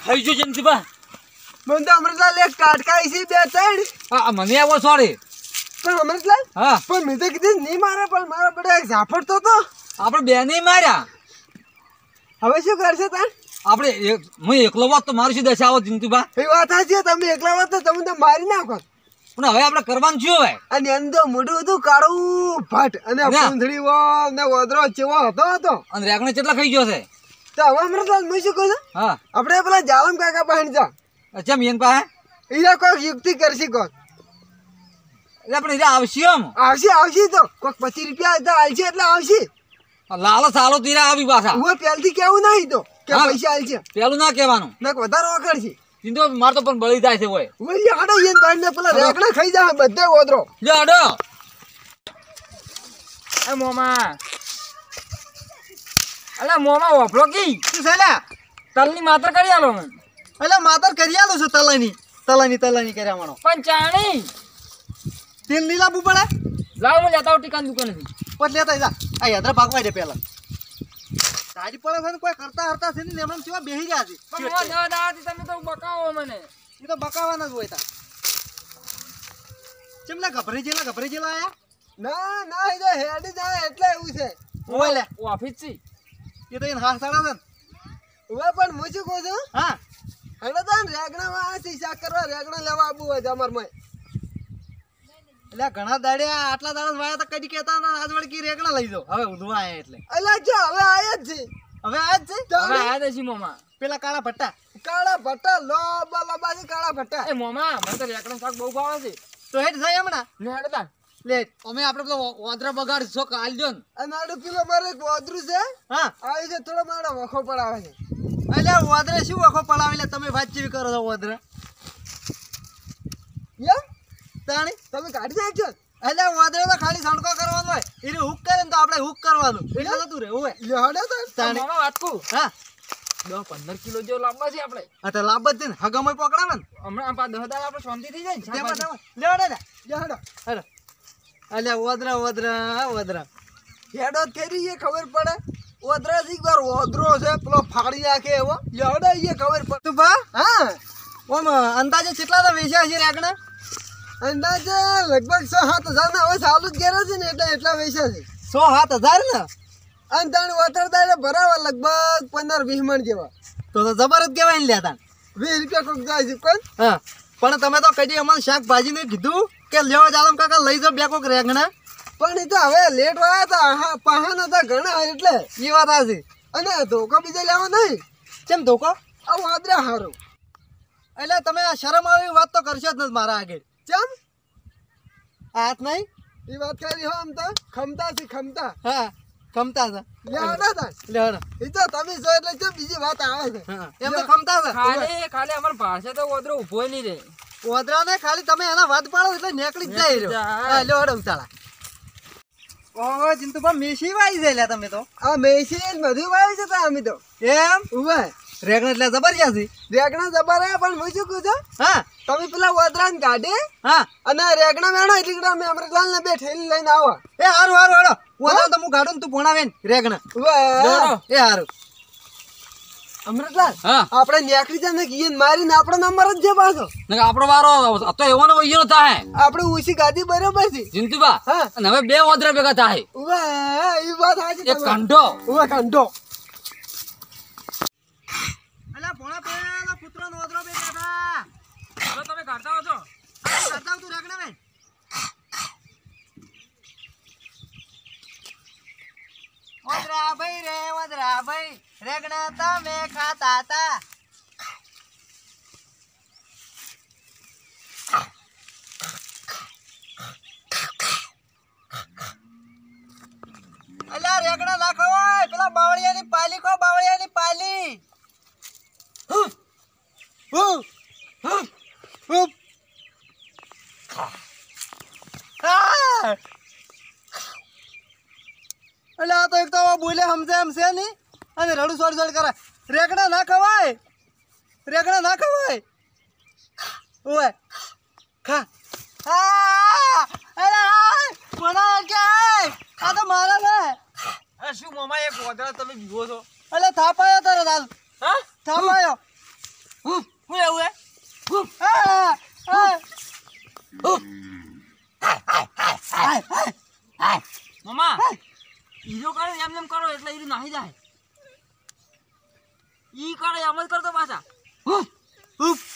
ખાઈ જો જંતુભા મને તો અમૃતલાલ એક ટાટકાઈ છે બે ત્રણ આ મને આવો સોરી પણ અમૃતલાલ હા પણ મેં તો કીધું નહીં મારે પણ મારા બધા એક ઝાફડતો તો આપણે બે નહીં માર્યા હવે શું કરશે તાર આપણે હું એકલો વાત તો મારું શું દશા આવો જંતુભા એ વાત સાચી તમે એકલા વાત તો તમે તો મારી નાખો પણ હવે આપણે કરવાનું શું હવે અને એનું તો મોઢું હતું કાળું ભટ અને પૂંછડી વો ને ઓદરો ચેવો હતો અને રેગણે કેટલા ખાઈ ગયો છે તો હવે અમૃતલાલ હું શું કહું છું હા આપણે પેલા જાલમ કાકા પાસે જા અચ્છા મેન પાસે એ કોઈક યુક્તિ કરશે કોક એટલે આપણે એ આવશે આમ આવશે તો કોઈક 25 રૂપિયા તો આવશે એટલે આવશે લાલો સાલો તીરા આવી પાછા હું પહેલથી કેવું નહીં તો કે હા. પૈસા આવશે પેલું ના કહેવાનું ને વધારે વખડશે ચિંતો માર તો પણ બળી જાય છે ઓય હું હાડો યન તાઈને પેલા રેકડા ખાઈ જાય બધે ઓદરો લે આડો એ મોમા અલા મોમા ઓફરો કી શું છેલા તલની માત્ર કરી આલો મને એટલે માતર કરી આલું છું તલાની કર્યા માણો પણ ચાણી તેલ ની લાવવું પડે લાવ હું લેતા આવું ટીકાન દુકાનેથી પછી લેતા જા આ યાત્રા ભાગવા દે પેલા તારી પડે છે ને કોઈ કરતા હરતા છે ને એમણે કેવા બેહી ગયા છે પણ મો દવા દાવાથી તમે તો બકાવો મને એ તો બકાવાના જ હોય તા ચમલા ગભરી જેલા આયા ના એ તો હેડી જાય એટલે એવું છે ઓય લે ઓફિસ છે એ તો એને હાથ સાડા છે ઓય પણ હું શું કહું છું હા હેડો તો રેગણા માં આ શીશા કરવા રેગણા લેવા આવું હોય અમાર માં એટલે ઘણા દાડ્યા આટલા દાડા વાયા તો કદી કહેતા ના આજ વળી કી રેગણા લઈ જાઓ હવે ઉધવા આયા એટલે જો હવે આયા જ છે હવે આયા દેશી મોમા પેલા કાળા ભટ્ટા લોબા છે કાળા ભટ્ટા એ મોમા મને તો રેકડું શાક બહુ ભાવે છે તો હેડ જાય હમણાં ને હેડતા લે અમે આપણે પેલો ઓદરા બગાડ છો કાલજો ને અને આડો કિલો મારે એક વાદરું છે હા આવી છે થોડો મારો વખો પડાવે છે એટલે વાદરે શું વખો પડાવે લે તમે વાત જેવી કરો છો વાદરા યે તાણી તમે કાઢી નાખજો એટલે વાદરે તો ખાલી સણકો કરવાનો હોય એને હુક કરે ને તો આપણે હુક કરવાનું એટલે નતું રે ઓય લેહડે તો તાણી મોમા વાતકુ હા 10-15 કિલો જેવો લાંબા છે આપણે આ તો લાભ જ ને હગમય પકડાવે ને હમણાં 10 દાડા આપણે શાંતિ થઈ જાય ને લેવડે ને લેહડો હેડો અલે ઓદરા હેડો કેરી એ ખબર પડે ઓદરા થી વાર ઓદરો છે પેલો ફાડી નાખે એવો લેવડે એ ખબર પડે તું બા હા ઓમ અંદાજે કેટલા તો વેચ્યા છે રેગણા અંદાજે લગભગ 6-7 હજાર ના હવે ચાલુ જ ગેરો છે ને એટલે એટલા વેચ્યા છે 6-7 હજાર ને અને તાણ વતરદારે ભરાવા લગભગ 15-20 મણ જેવા તો જબરજસ્ત કહેવાય ને લેતા 20 રૂપિયા કોક જાય છે કોણ હા પણ તમે તો કદી અમને શાકભાજી ને કીધું કે લેવા જાલમ કાકા લઈ જાવ બે કોક રેગણા પણ એ તો હવે લેટ વાયા હતા પહાણ હતા ઘણા એટલે એ વાત આજી અને ધોકો બીજે લેવા નહીં કેમ ધોકો આ વાદરા હારો એટલે તમે શરમ આવી વાત તો કરશો જ નથી મારા આગળ કેમ હાથ નહીં એ વાત કરી હો આમ તો ખમતા હા ખમતા છે લેવાડા એ તો તમે જો એટલે કેમ બીજી વાત આવે છે એમ તો ખમતા છે ખાલી અમાર ભાષા તો ઓદરો ઉભો નહીં રે ઓદરા ને ખાલી તમે એના વાત પાડો એટલે નીકળી જ જાય રહ્યો લેવાડો ઉતાળા ઓહો ચિંતુભા મેસી વાઈ જાય લે તમે તો આ મેસી જ બધું વાઈ જતા અમે તો એમ ઉવે રેગણા એટલે જબરજસ્ત રેગણા જબર હે પણ હું શું કહું છું હા તમે પેલા ઓદરા ને કાઢે હા અને રેગણા મેણો એટલે અમે અમૃતલાલ ને બે ઠેલી લઈને આવો એ હારું હેડો ઓદરા તો હું કાઢું ને તું ભણાવે ને રેગણા ઉવે એ હારું અમૃતલાલ હા આપણે નેકરી જાય ને કીએ મારીને આપણો નંબર જ છે પાછો ને આપણો વારો તો એવો ને વઈયો થાય આપણે ઉસી ગાદી બરોબર છે જિંતુભા હા અને હવે બે ઓદરા ભેગા થાય ઉવે એ વાત સાચી એક કંઠો ઉવે કંઠો અલા ભોળા પેલા પુત્રનો ઓદરો બે બેઠા તો તમે કાઢતા હો છો કરતા તું રેગણા બેન ઓદરા ભાઈ રેગણા તમે ખાતા તા અલ્યા રેગણા નાખો ઓય પેલા બાવળિયાની પાલી કો બાવળિયાની પાલી અલ્યા તો એક તો બોલે સમજે એમ છે નહીં અને રડું સોડ કરે રેગણા ના ખવાય ઓય ખા અરે કોના કે આ તો મારા ને શું મોમા એક ઓદરા તમે જીવો છો અલે થાપાયો તારે દાલ હા થાપાયો મામા હીરો કરે એમ એમ કરો એટલે હીરો નાહી જાય ઈ કરે એમ જ કરતો પાછા ઉફ